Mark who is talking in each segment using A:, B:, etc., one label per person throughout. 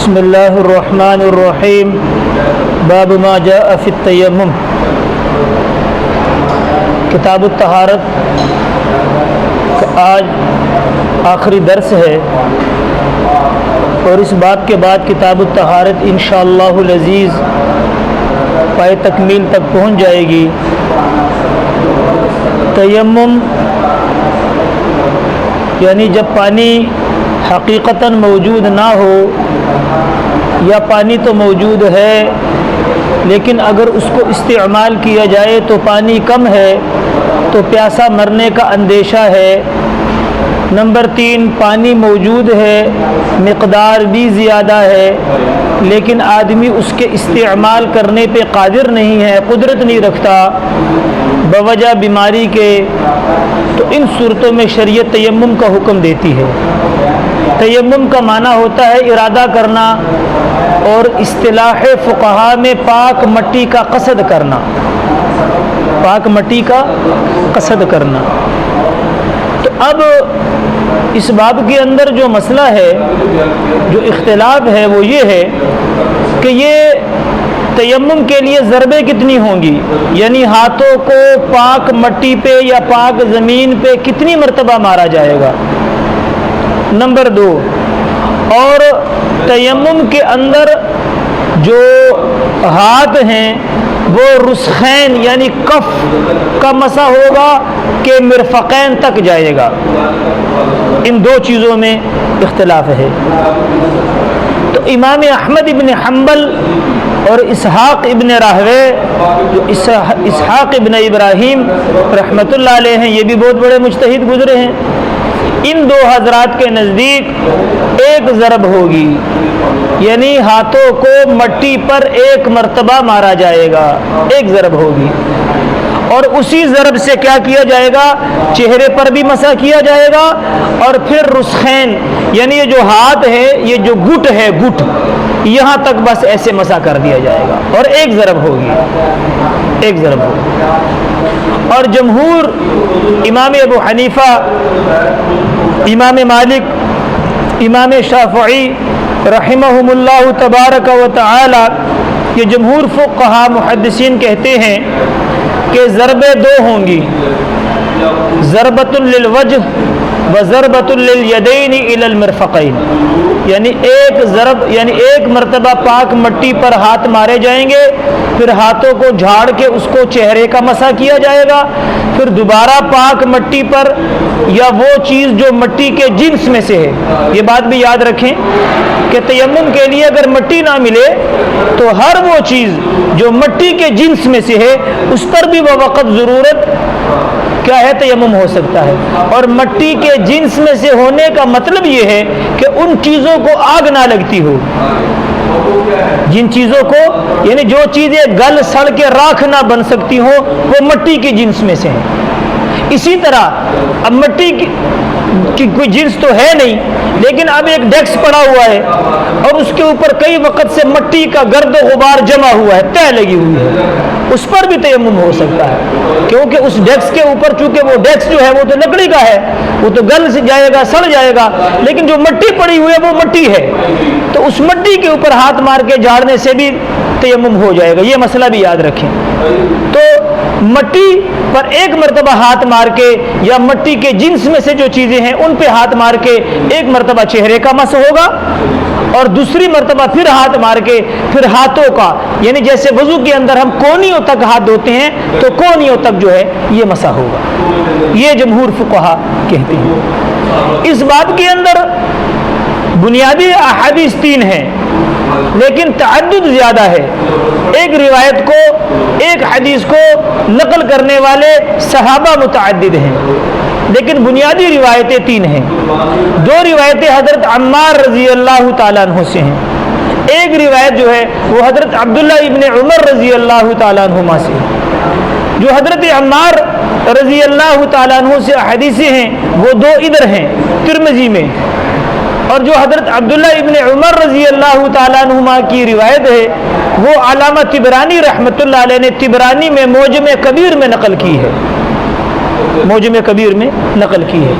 A: بسم اللہ الرحمن الرحیم باب ما جاء فی التیمم۔ کتاب الطہارت کا آج آخری درس ہے اور اس باب کے بعد کتاب الطہارت انشاءاللہ العزیز پائے تکمیل تک پہنچ جائے گی۔ تیمم یعنی جب پانی حقیقتاً موجود نہ ہو یا پانی تو موجود ہے لیکن اگر اس کو استعمال کیا جائے تو پانی کم ہے تو پیاسا مرنے کا اندیشہ ہے۔ نمبر 3، پانی موجود ہے، مقدار بھی زیادہ ہے لیکن آدمی اس کے استعمال کرنے پہ قادر نہیں ہے، قدرت نہیں رکھتا بوجہ بیماری کے، تو ان صورتوں میں شریعت تیمم کا حکم دیتی ہے۔ تیمم کا معنی ہوتا ہے ارادہ کرنا اور اصطلاح فقہا میں پاک مٹی کا قصد کرنا، پاک مٹی کا قصد کرنا۔ تو اب اس باب کے اندر جو مسئلہ ہے، جو اختلاف ہے وہ یہ ہے کہ یہ تیمم کے لیے ضربیں کتنی ہوں گی، یعنی ہاتھوں کو پاک مٹی پہ یا پاک زمین پہ کتنی مرتبہ مارا جائے گا۔ نمبر 2، اور تیمم کے اندر جو ہاتھ ہیں وہ رسخین یعنی کف کا مسح ہوگا کہ مرفقین تک جائے گا، ان دو چیزوں میں اختلاف ہے۔ تو امام احمد ابن حنبل اور اسحاق ابن راہوے، جو اسحاق ابن ابراہیم رحمۃ اللہ علیہ ہیں، یہ بھی بہت بڑے مجتہد گزرے ہیں، ان دو حضرات کے نزدیک ایک ضرب ہوگی، یعنی ہاتھوں کو مٹی پر ایک مرتبہ مارا جائے گا، ایک ضرب ہوگی، اور اسی ضرب سے کیا کیا جائے گا، چہرے پر بھی مسح کیا جائے گا، اور پھر رسخین یعنی یہ جو ہاتھ ہے، یہ جو گھٹ ہے، گھٹ یہاں تک بس ایسے مسح کر دیا جائے گا، اور ایک ضرب ہوگی، ایک ضرب ہوگی۔ اور جمہور امام ابو حنیفہ، امام مالک، امام شافعی رحمہم اللہ تبارک و تعالی، یہ جمہور فقہا محدثین کہتے ہیں کہ ضربیں دو ہوں گی، ضربۃ للوجہ و ضربۃ للیدین الی المرفقین، یعنی ایک ضرب یعنی ایک مرتبہ پاک مٹی پر ہاتھ مارے جائیں گے، پھر ہاتھوں کو جھاڑ کے اس کو چہرے کا مسح کیا جائے گا، پھر دوبارہ پاک مٹی پر یا وہ چیز جو مٹی کے جنس میں سے ہے۔ یہ بات بھی یاد رکھیں کہ تیمم کے لیے اگر مٹی نہ ملے تو ہر وہ چیز جو مٹی کے جنس میں سے ہے اس پر بھی بوقت ضرورت کیا ہے، تیمم ہو سکتا ہے۔ اور مٹی کے جنس میں سے ہونے کا مطلب یہ ہے کہ ان چیزوں کو آگ نہ لگتی ہو، جن چیزوں کو یعنی جو چیزیں گل سڑ کے راکھ نہ بن سکتی ہوں وہ مٹی کے جنس میں سے ہیں۔ اسی طرح اب مٹی کی کوئی جنس تو ہے نہیں لیکن اب ایک ڈیسک پڑا ہوا ہے اور اس کے اوپر کئی وقت سے مٹی کا گرد و غبار جمع ہوا ہے، تہ لگی ہوئی ہے، اس پر بھی تیمم ہو سکتا ہے، کیونکہ اس ڈیسک کے اوپر چونکہ وہ ڈیسک جو ہے وہ تو لکڑی کا ہے، وہ تو گل سے جائے گا، سڑ جائے گا، لیکن جو مٹی پڑی ہوئی ہے وہ مٹی ہے، تو اس مٹی کے اوپر ہاتھ مار کے جھاڑنے سے بھی تیمم ہو جائے گا۔ یہ مسئلہ بھی یاد رکھیں۔ تو مٹی پر ایک مرتبہ ہاتھ مار کے یا مٹی کے جنس میں سے جو چیزیں ہیں ان پہ ہاتھ مار کے ایک مرتبہ چہرے کا مسح ہوگا، اور دوسری مرتبہ پھر ہاتھ مار کے پھر ہاتھوں کا، یعنی جیسے وضو کے اندر ہم کونیوں تک ہاتھ دھوتے ہیں تو کونیوں تک جو ہے یہ مسح ہوگا۔ یہ جمہور فقہا کہتے ہیں۔ اس بات کے اندر بنیادی احادیث 3 ہیں لیکن تعدد زیادہ ہے، ایک روایت کو، ایک حدیث کو نقل کرنے والے صحابہ متعدد ہیں لیکن بنیادی روایتیں 3 ہیں۔ 2 روایتیں حضرت عمار رضی اللہ تعالیٰ عنہ سے ہیں، ایک روایت جو ہے وہ حضرت عبداللہ ابن عمر رضی اللہ تعالیٰ عنہما سے ہے۔ جو حضرت عمار رضی اللہ تعالیٰ عنہ سے حدیثیں ہیں وہ 2 ادھر ہیں ترمذی میں، اور جو حضرت عبداللہ ابن عمر رضی اللہ تعالیٰ عنہما کی روایت ہے وہ علامہ طبرانی رحمۃ اللہ علیہ نے طبرانی میں معجم کبیر میں نقل کی ہے، معجم کبیر میں نقل کی ہے۔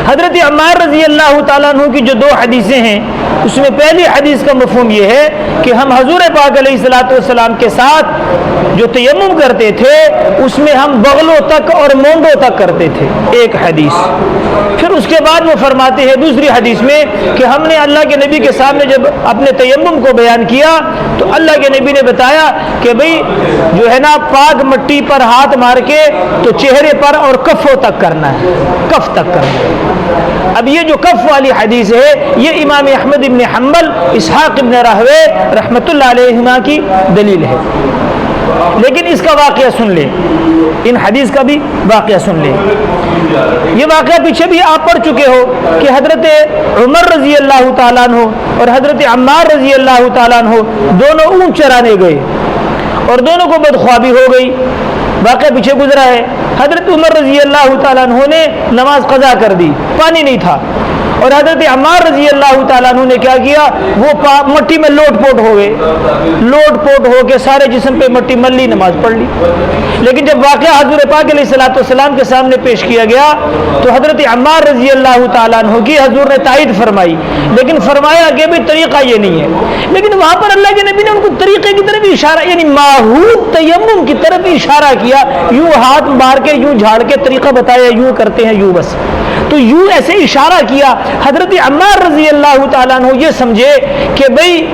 A: حضرت عمار رضی اللہ تعالیٰ عنہ کی جو 2 حدیثیں ہیں اس میں پہلی حدیث کا مفہوم یہ ہے کہ ہم حضور پاک علیہ الصلوۃ والسلام کے ساتھ جو تیمم کرتے تھے اس میں ہم بغلوں تک اور مونڈوں تک کرتے تھے، ایک حدیث۔ پھر اس کے بعد وہ فرماتے ہیں دوسری حدیث میں کہ ہم نے اللہ کے نبی کے سامنے جب اپنے تیمم کو بیان کیا تو اللہ کے نبی نے بتایا کہ بھئی جو ہے نا پاک مٹی پر ہاتھ مار کے تو چہرے پر اور کفوں تک کرنا ہے، کف تک کرنا ہے۔ اب یہ جو کف والی حدیث ہے یہ امام احمد ابن حنبل، اسحاق ابن راہوے رحمۃ اللہ علیہما کی دلیل ہے۔ لیکن اس کا واقعہ سن لیں، ان حدیث کا بھی واقعہ سن لیں۔ یہ واقعہ پیچھے بھی آپ پڑھ چکے ہو کہ حضرت عمر رضی اللہ تعالیٰ عنہ اور حضرت عمار رضی اللہ تعالیٰ عنہ دونوں اونٹ چرانے گئے اور دونوں کو بدخوابی ہو گئی۔ واقعہ پیچھے گزرا ہے۔ حضرت عمر رضی اللہ تعالیٰ عنہ نے نماز قضا کر دی، پانی نہیں تھا، اور حضرت عمار رضی اللہ تعالیٰ عنہ نے کیا کیا، وہ مٹی میں لوٹ پوٹ ہو گئے، لوٹ پوٹ ہو کے سارے جسم پہ مٹی مل لی، نماز پڑھ لی۔ لیکن جب واقعہ حضور پاک علیہ الصلوۃ والسلام کے سامنے پیش کیا گیا تو حضرت عمار رضی اللہ تعالیٰ عنہ کی حضور نے تائید فرمائی، لیکن فرمایا کہ بھی طریقہ یہ نہیں ہے۔ لیکن وہاں پر اللہ کے نبی نے ان کو طریقے کی طرف اشارہ، یعنی ماحود تیمم کی طرف اشارہ کیا، یوں ہاتھ مار کے یوں جھاڑ کے طریقہ بتایا، یوں کرتے ہیں یوں، بس تو یوں ایسے اشارہ کیا۔ حضرت عمار رضی اللہ تعالیٰ عنہ یہ سمجھے کہ بھئی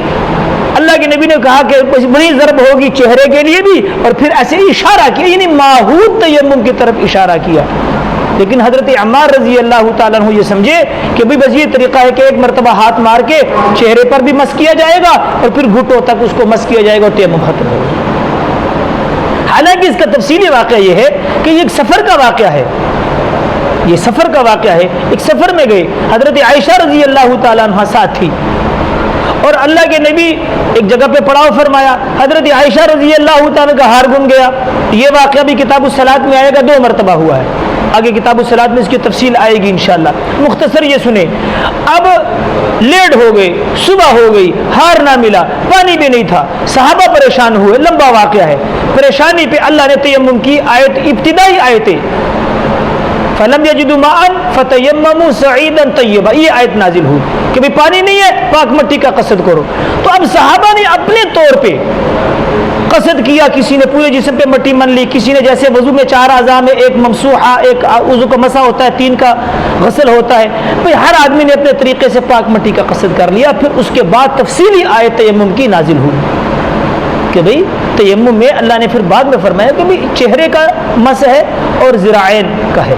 A: اللہ کے نبی نے کہا کہ بڑی ضرب ہوگی چہرے کے لیے بھی، اور پھر ایسے اشارہ کیا، یعنی ماحود تیمم کی طرف اشارہ کیا۔ لیکن حضرت عمار رضی اللہ تعالیٰ عنہ یہ سمجھے کہ بھئی بس یہ طریقہ ہے کہ ایک مرتبہ ہاتھ مار کے چہرے پر بھی مس کیا جائے گا اور پھر گھٹوں تک اس کو مس کیا جائے گا اور تیمم ختم ہوگا۔ حالانکہ اس کا تفصیلی واقعہ یہ ہے کہ یہ ایک سفر کا واقعہ ہے، یہ سفر کا واقعہ ہے۔ ایک سفر میں گئے، حضرت عائشہ رضی اللہ تعالیٰ عنہ ساتھ تھی، اور اللہ کے نبی ایک جگہ پہ پڑاؤ فرمایا، حضرت عائشہ رضی اللہ تعالیٰ کا ہار گم گیا۔ یہ واقعہ بھی کتاب الصلاۃ میں آئے گا، 2 مرتبہ ہوا ہے، آگے کتاب الصلاۃ میں اس کی تفصیل آئے گی انشاءاللہ۔ مختصر یہ سنیں، اب لیٹ ہو گئی، صبح ہو گئی، ہار نہ ملا، پانی بھی نہیں تھا، صحابہ پریشان ہوئے، لمبا واقعہ ہے۔ پریشانی پہ اللہ نے تیمم کی آیت، ابتدائی آیتیں فَلَمْ يَجِدُوا مَاءً فَتَيَمَّمُوا صَعِيدًا طَيِّبًا، یہ آیت نازل ہوئی کہ بھی پانی نہیں ہے، پاک مٹی کا قصد کرو۔ تو اب صحابہ نے اپنے طور پہ قصد کیا، کسی نے پورے جسم پہ مٹی من لی، کسی نے جیسے وضو میں 4 اعضاء میں ایک ممسوحہ، ایک وضو کا مسح ہوتا ہے، 3 کا غسل ہوتا ہے، بھئی ہر آدمی نے اپنے طریقے سے پاک مٹی کا قصد کر لیا۔ پھر اس کے بعد تفصیلی آیت تیمم کی نازل ہوئی کہ بھئی تیمم میں اللہ نے پھر بعد میں فرمایا کہ بھئی چہرے کا مسح ہے اور ذراعین کا ہے،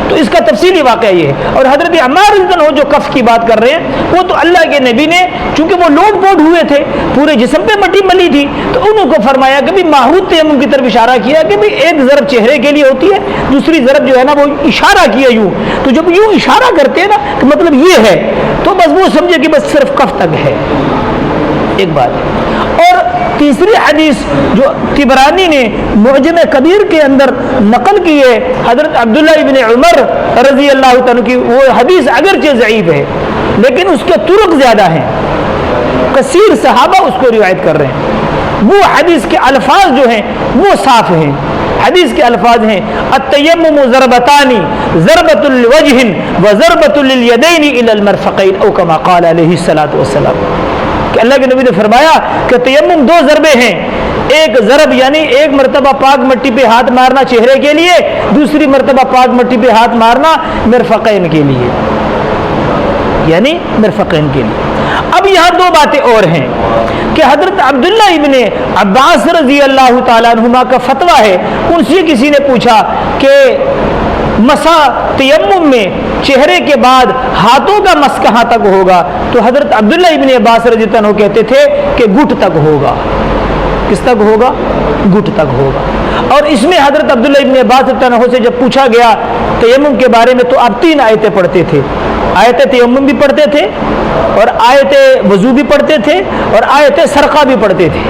A: تو اس کا تفصیلی واقعہ یہ ہے۔ اور حضرت عمار رضی اللہ عنہ جو کف کی بات کر رہے ہیں، وہ تو اللہ کے نبی نے چونکہ وہ لوٹ پوٹ ہوئے تھے، پورے جسم پہ مٹی ملی تھی، تو انہوں کو فرمایا کہ بھی ماحود تیمم کی طرف اشارہ کیا کہ بھی ایک ضرب چہرے کے لیے ہوتی ہے، دوسری ضرب جو ہے نا وہ اشارہ کیا یوں، تو جب یوں اشارہ کرتے ہیں نا تو مطلب یہ ہے، تو بس وہ سمجھے کہ بس صرف کف تک ہے، ایک بات۔ اور تیسری حدیث جو طبرانی نے معجم کبیر کے اندر نقل کی ہے حضرت عبداللہ ابن عمر رضی اللہ عنہ کی، وہ حدیث اگرچہ ضعیف ہے لیکن اس کے طرق زیادہ ہیں، کثیر صحابہ اس کو روایت کر رہے ہیں۔ وہ حدیث کے الفاظ جو ہیں وہ صاف ہیں، حدیث کے الفاظ ہیں التیمم ضربتان، ضربۃ لوجہ وضربۃ للیدین الی المرفقین، او کما قال علیہ الصلوۃ والسلام، کہ اللہ کے نبی نے فرمایا کہ تیمم 2 ضربیں ہیں، ایک ضرب یعنی ایک مرتبہ پاک مٹی پہ ہاتھ مارنا چہرے کے لیے، دوسری مرتبہ پاک مٹی پہ ہاتھ مارنا مرفقین کے لیے، یعنی مرفقین کے لیے۔ اب یہاں 2 باتیں اور ہیں کہ حضرت عبداللہ ابن عباس رضی اللہ تعالیٰ عنہما کا فتویٰ ہے، ان سے کسی نے پوچھا کہ مسح تیمم میں چہرے کے بعد ہاتھوں کا مس کہاں تک ہوگا، تو حضرت عبداللہ ابن عباس رضی اللہ عنہ کہتے تھے کہ گھٹ تک ہوگا۔ کس تک ہوگا؟ گھٹ تک ہوگا۔ اور اس میں حضرت عبداللہ ابن عباس رضی اللہ عنہ سے جب پوچھا گیا تیمم کے بارے میں تو آپ 3 آیتیں پڑھتے تھے، آیت تیمم بھی پڑھتے تھے اور آیت وضو بھی پڑھتے تھے اور آیت سرقہ بھی پڑھتے تھے،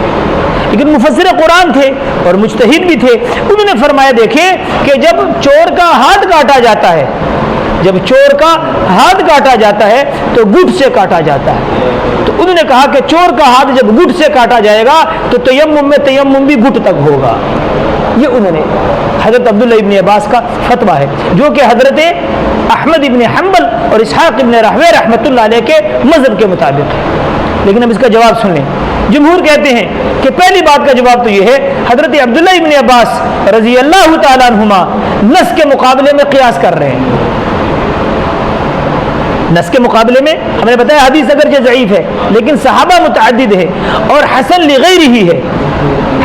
A: لیکن مفسر قرآن تھے اور مجتہد بھی تھے۔ انہوں نے فرمایا دیکھیں کہ جب چور کا ہاتھ کاٹا جاتا ہے، جب چور کا ہاتھ کاٹا جاتا ہے تو گھٹ سے کاٹا جاتا ہے، تو انہوں نے کہا کہ چور کا ہاتھ جب گھٹ سے کاٹا جائے گا تو تیمم میں تیمم بھی گھٹ تک ہوگا۔ یہ انہوں نے حضرت عبداللہ ابن عباس کا فتویٰ ہے، جو کہ حضرت احمد ابن حنبل اور اسحاق ابن راہویہ رحمۃ اللہ علیہ کے مذہب کے مطابق ہے۔ لیکن اب اس کا جواب سن لیں۔ جمہور کہتے ہیں کہ پہلی بات کا جواب تو یہ ہے، حضرت عبداللہ ابن عباس رضی اللہ تعالیٰ عنہما نص کے مقابلے میں قیاس کر رہے ہیں۔ نص کے مقابلے میں ہم نے بتایا حدیث اگرچہ ضعیف ہے لیکن صحابہ متعدد ہے اور حسن لغیرہ ہی ہے،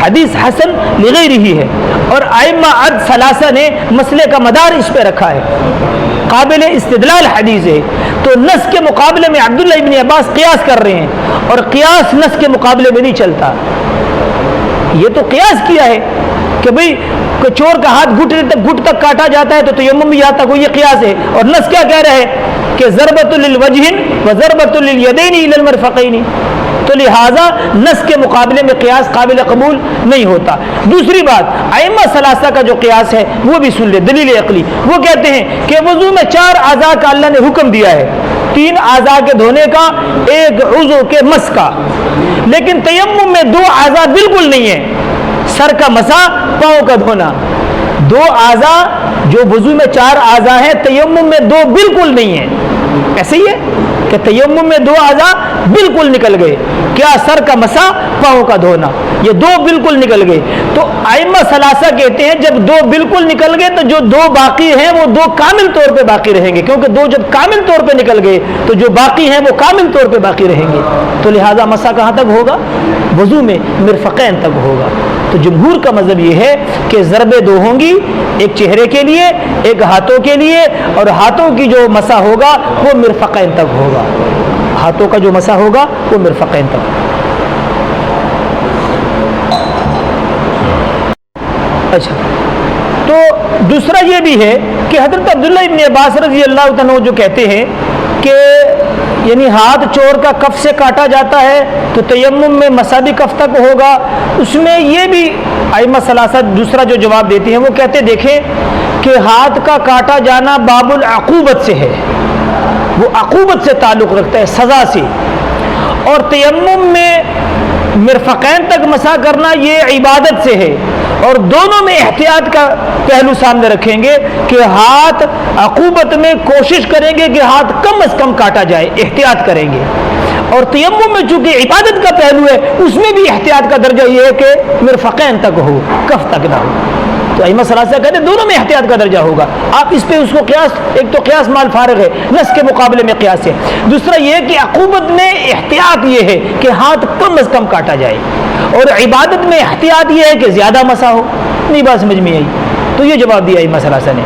A: حدیث حسن لغیرہ ہی ہے، اور ائمہ عد ثلاثہ نے مسئلے کا مدار اس پہ رکھا ہے، قابل استدلال حدیث ہے۔ تو نص کے مقابلے میں عبداللہ ابن عباس قیاس کر رہے ہیں، اور قیاس نص کے مقابلے میں نہیں چلتا۔ یہ تو قیاس کیا ہے کہ بھئی چور کا ہاتھ گھٹ تک کاٹا جاتا ہے تو تیمم بھی یہاں تک ہو، یہ قیاس ہے۔ اور نص کیا کہہ رہا ہے کہ ضربۃ للوجہ وضربۃ للیدین الی المرفقین، تو لہٰذا نص کے مقابلے میں قیاس قابل قبول نہیں ہوتا۔ دوسری بات، ائمہ ثلاثہ کا جو قیاس ہے وہ بھی سن لے، دلیل عقلی۔ وہ کہتے ہیں کہ وضو میں 4 اعضاء کا اللہ نے حکم دیا ہے، 3 اعضاء کے دھونے کا، 1 عضو کے مس کا، لیکن تیمم میں 2 اعضاء بالکل نہیں ہے، سر کا مسح، پاؤں کا دھونا۔ 2 اعضاء جو وضو میں 4 اعضاء ہیں، تیمم میں 2 بالکل نہیں ہیں۔ ایسے ہی ہے کہ تیمم میں 2 اعضاء بالکل نکل گئے، کیا سر کا مسح، پاؤں کا دھونا، یہ 2 بالکل نکل گئے۔ تو ائمہ ثلاثہ کہتے ہیں جب 2 بالکل نکل گئے تو جو 2 باقی ہیں وہ 2 کامل طور پہ باقی رہیں گے، کیونکہ 2 جب کامل طور پہ نکل گئے تو جو باقی ہیں وہ کامل طور پہ باقی رہیں گے۔ تو لہٰذا مسح کہاں تک ہوگا؟ وضو میں مرفقین تک ہوگا۔ تو جمہور کا مذہب یہ ہے کہ ضربیں 2 ہوں گی، ایک چہرے کے لیے، ایک ہاتھوں کے لیے، اور ہاتھوں کی جو مسح ہوگا وہ مرفقین تک ہوگا، ہاتھوں کا جو مسح ہوگا وہ مرفقین تک۔ اچھا، تو دوسرا یہ بھی ہے کہ حضرت عبداللہ ابن عباس رضی اللہ عنہ جو کہتے ہیں کہ یعنی ہاتھ چور کا کف سے کاٹا جاتا ہے تو تیمم میں مسح بھی کف تک ہوگا، اس میں یہ بھی ائمہ ثلاثہ دوسرا جو جواب دیتے ہیں وہ کہتے ہیں دیکھیں کہ ہاتھ کا کاٹا جانا باب العقوبت سے ہے، وہ عقوبت سے تعلق رکھتا ہے، سزا سے، اور تیمم میں مرفقین تک مسح کرنا یہ عبادت سے ہے، اور دونوں میں احتیاط کا پہلو سامنے رکھیں گے کہ ہاتھ عقوبت میں کوشش کریں گے کہ ہاتھ کم از کم کاٹا جائے، احتیاط کریں گے، اور تیمم میں چونکہ عبادت کا پہلو ہے اس میں بھی احتیاط کا درجہ یہ ہے کہ مرفقین تک ہو، کف تک نہ ہو۔ تو ائمہ ثلاثہ کہتے ہیں دونوں میں احتیاط کا درجہ ہوگا۔ آپ اس پہ اس کو قیاس، ایک تو قیاس مال فارغ ہے، نص کے مقابلے میں قیاس ہے، دوسرا یہ کہ عقوبت میں احتیاط یہ ہے کہ ہاتھ کم از کم کاٹا جائے، اور عبادت میں احتیاط یہ ہے کہ زیادہ مسح ہو۔ نہیں بات سمجھ میں آئی؟ تو یہ جواب دیا ائمہ ثلاثہ نے۔